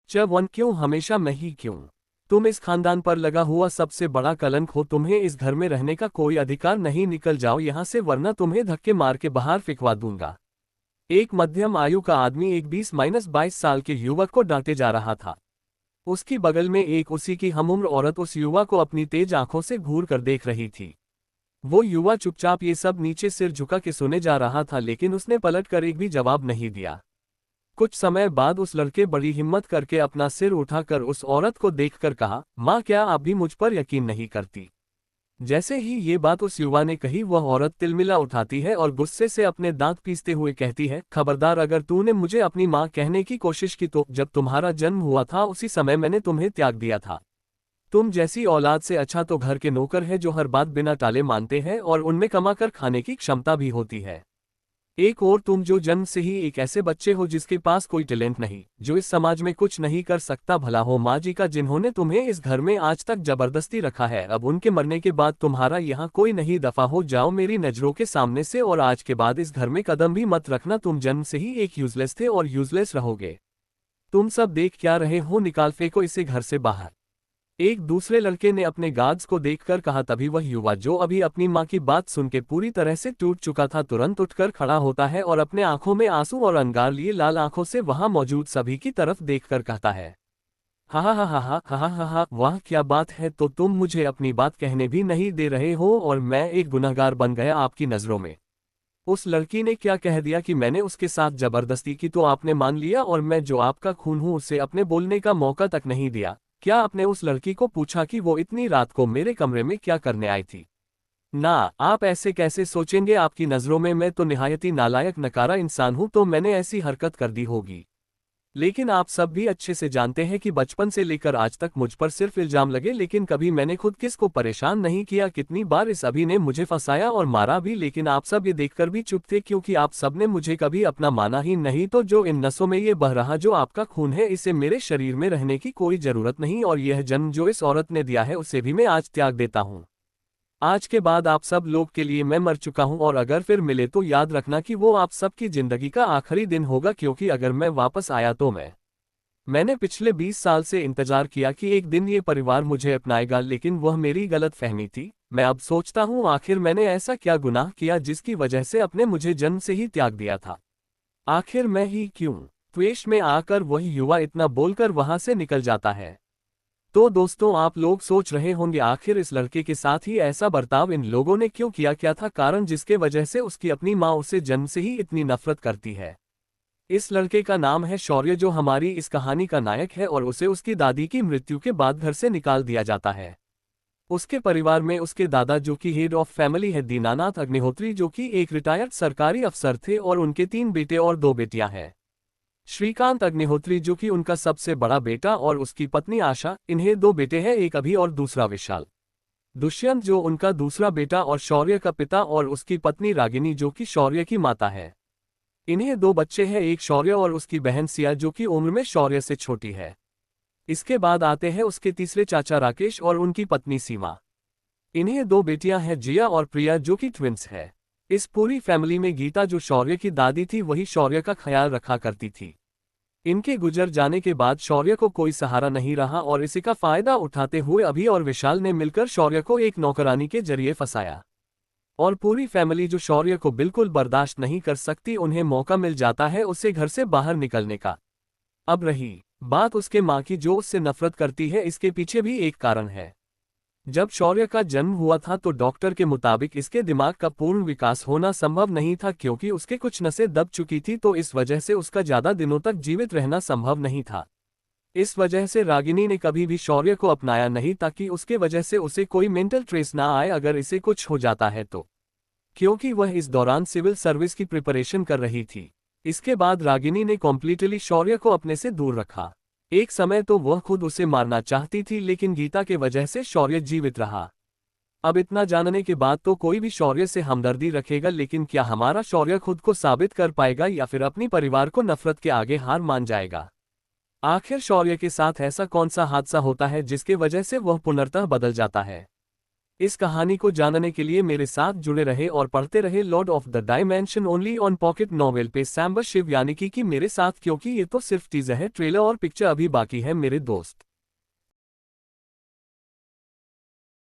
One क्यों, हमेशा मैं ही क्यों? तुम इस खानदान पर लगा हुआ सबसे बड़ा कलंक हो। तुम्हें इस घर में रहने का कोई अधिकार नहीं। निकल जाओ यहाँ से, वरना तुम्हें धक्के मार के बाहर फेंकवा दूंगा। एक मध्यम आयु का आदमी एक 20-22 साल के युवक को डांटे जा रहा था। उसकी बगल में एक उसी की हमउम्र औरत उस युवा को अपनी तेज आंखों से घूर कर देख रही थी। वो युवा चुपचाप ये सब नीचे सिर झुका के सुने जा रहा था, लेकिन उसने पलट कर एक भी जवाब नहीं दिया। कुछ समय बाद उस लड़के बड़ी हिम्मत करके अपना सिर उठाकर उस औरत को देखकर कहा, माँ, क्या आप भी मुझ पर यकीन नहीं करती? जैसे ही ये बात उस युवा ने कही, वह औरत तिलमिला उठाती है और गुस्से से अपने दांत पीसते हुए कहती है, खबरदार, अगर तूने मुझे अपनी माँ कहने की कोशिश की तो जब तुम्हारा जन्म हुआ था उसी समय मैंने तुम्हें त्याग दिया था। तुम जैसी औलाद से अच्छा तो घर के नौकर है जो हर बात बिना टाले मानते हैं और उनमें कमाकर खाने की क्षमता भी होती है। एक और तुम जो जन्म से ही एक ऐसे बच्चे हो जिसके पास कोई टैलेंट नहीं, जो इस समाज में कुछ नहीं कर सकता। भला हो माँ जी का, जिन्होंने तुम्हें इस घर में आज तक जबरदस्ती रखा है। अब उनके मरने के बाद तुम्हारा यहाँ कोई नहीं। दफा हो जाओ मेरी नजरों के सामने से, और आज के बाद इस घर में कदम भी मत रखना। तुम जन्म से ही एक यूजलेस थे और यूजलेस रहोगे। तुम सब देख क्या रहे हो? निकाल फेंको इसे घर से बाहर। एक दूसरे लड़के ने अपने गार्ड्स को देखकर कहा। तभी वह युवा, जो अभी अपनी माँ की बात सुन के पूरी तरह से टूट चुका था, तुरंत उठकर खड़ा होता है और अपने आंखों में आंसू और अंगार लिए लाल आंखों से वहां मौजूद सभी की तरफ देखकर कहता है, हा हा हा हा हा हा हा हा, वाह क्या बात है! तो तुम मुझे अपनी बात कहने भी नहीं दे रहे हो और मैं एक गुनहगार बन गया आपकी नजरों में। उस लड़की ने क्या कह दिया कि मैंने उसके साथ जबरदस्ती की तो आपने मान लिया, और मैं जो आपका खून हूं उसे अपने बोलने का मौका तक नहीं दिया? क्या आपने उस लड़की को पूछा कि वो इतनी रात को मेरे कमरे में क्या करने आई थी? ना, आप ऐसे कैसे सोचेंगे? आपकी नज़रों में मैं तो निहायती नालायक नकारा इंसान हूं, तो मैंने ऐसी हरकत कर दी होगी। लेकिन आप सब भी अच्छे से जानते हैं कि बचपन से लेकर आज तक मुझ पर सिर्फ इल्जाम लगे, लेकिन कभी मैंने खुद किसको परेशान नहीं किया। कितनी बार इस अभी ने मुझे फंसाया और मारा भी, लेकिन आप सब ये देखकर भी चुप थे क्योंकि आप सब ने मुझे कभी अपना माना ही नहीं। तो जो इन नसों में ये बह रहा जो आपका खून है, इसे मेरे शरीर में रहने की कोई जरूरत नहीं, और यह जन्म जो इस औरत ने दिया है उसे भी मैं आज त्याग देता हूँ। आज के बाद आप सब लोग के लिए मैं मर चुका हूं, और अगर फिर मिले तो याद रखना कि वो आप सबकी जिंदगी का आखिरी दिन होगा, क्योंकि अगर मैं वापस आया तो मैंने पिछले 20 साल से इंतजार किया कि एक दिन ये परिवार मुझे अपनाएगा, लेकिन वह मेरी गलत फहमी थी। मैं अब सोचता हूँ, आखिर मैंने ऐसा क्या गुनाह किया जिसकी वजह से अपने मुझे जन्म से ही त्याग दिया था? आखिर मैं ही क्यों? त्वेष में आकर वही युवा इतना बोलकर वहां से निकल जाता है। तो दोस्तों, आप लोग सोच रहे होंगे आखिर इस लड़के के साथ ही ऐसा बर्ताव इन लोगों ने क्यों किया? क्या था कारण जिसके वजह से उसकी अपनी माँ उसे जन्म से ही इतनी नफरत करती है? इस लड़के का नाम है शौर्य, जो हमारी इस कहानी का नायक है, और उसे उसकी दादी की मृत्यु के बाद घर से निकाल दिया जाता है। उसके परिवार में उसके दादा, जो कि हेड ऑफ फैमिली है, दीनानाथ अग्निहोत्री, जो कि एक रिटायर्ड सरकारी अफसर थे, और उनके 3 बेटे और 2 बेटियां हैं। श्रीकांत अग्निहोत्री, जो कि उनका सबसे बड़ा बेटा, और उसकी पत्नी आशा। इन्हें 2 बेटे हैं, एक अभी और दूसरा विशाल। दुष्यंत, जो उनका दूसरा बेटा और शौर्य का पिता, और उसकी पत्नी रागिनी, जो कि शौर्य की माता है। इन्हें 2 बच्चे हैं, एक शौर्य और उसकी बहन सिया, जो कि उम्र में शौर्य से छोटी है। इसके बाद आते हैं उसके तीसरे चाचा राकेश और उनकी पत्नी सीमा। इन्हें 2 बेटियां हैं, जिया और प्रिया, जो कि ट्विंस है। इस पूरी फैमिली में गीता, जो शौर्य की दादी थी, वही शौर्य का ख्याल रखा करती थी। इनके गुजर जाने के बाद शौर्य को कोई सहारा नहीं रहा, और इसी का फायदा उठाते हुए अभी और विशाल ने मिलकर शौर्य को एक नौकरानी के जरिए फंसाया। और पूरी फैमिली, जो शौर्य को बिल्कुल बर्दाश्त नहीं कर सकती, उन्हें मौका मिल जाता है उसे घर से बाहर निकलने का। अब रही बात उसके माँ की, जो उससे नफरत करती है, इसके पीछे भी एक कारण है। जब शौर्य का जन्म हुआ था तो डॉक्टर के मुताबिक इसके दिमाग का पूर्ण विकास होना संभव नहीं था, क्योंकि उसके कुछ नसें दब चुकी थी, तो इस वजह से उसका ज्यादा दिनों तक जीवित रहना संभव नहीं था। इस वजह से रागिनी ने कभी भी शौर्य को अपनाया नहीं, ताकि उसके वजह से उसे कोई मेंटल ट्रेस ना आए अगर इसे कुछ हो जाता है तो, क्योंकि वह इस दौरान सिविल सर्विस की प्रिपरेशन कर रही थी। इसके बाद रागिनी ने कॉम्प्लीटली शौर्य को अपने से दूर रखा। एक समय तो वह खुद उसे मारना चाहती थी, लेकिन गीता के वजह से शौर्य जीवित रहा। अब इतना जानने के बाद तो कोई भी शौर्य से हमदर्दी रखेगा, लेकिन क्या हमारा शौर्य खुद को साबित कर पाएगा या फिर अपनी परिवार को नफरत के आगे हार मान जाएगा? आखिर शौर्य के साथ ऐसा कौन सा हादसा होता है जिसके वजह से वह पुनर्तः बदल जाता है? इस कहानी को जानने के लिए मेरे साथ जुड़े रहे और पढ़ते रहे Lord of the dimension only on pocket novel पे सैम्बर शिव यानी कि मेरे साथ, क्योंकि ये तो सिर्फ टीजर है, ट्रेलर और पिक्चर अभी बाकी है मेरे दोस्त।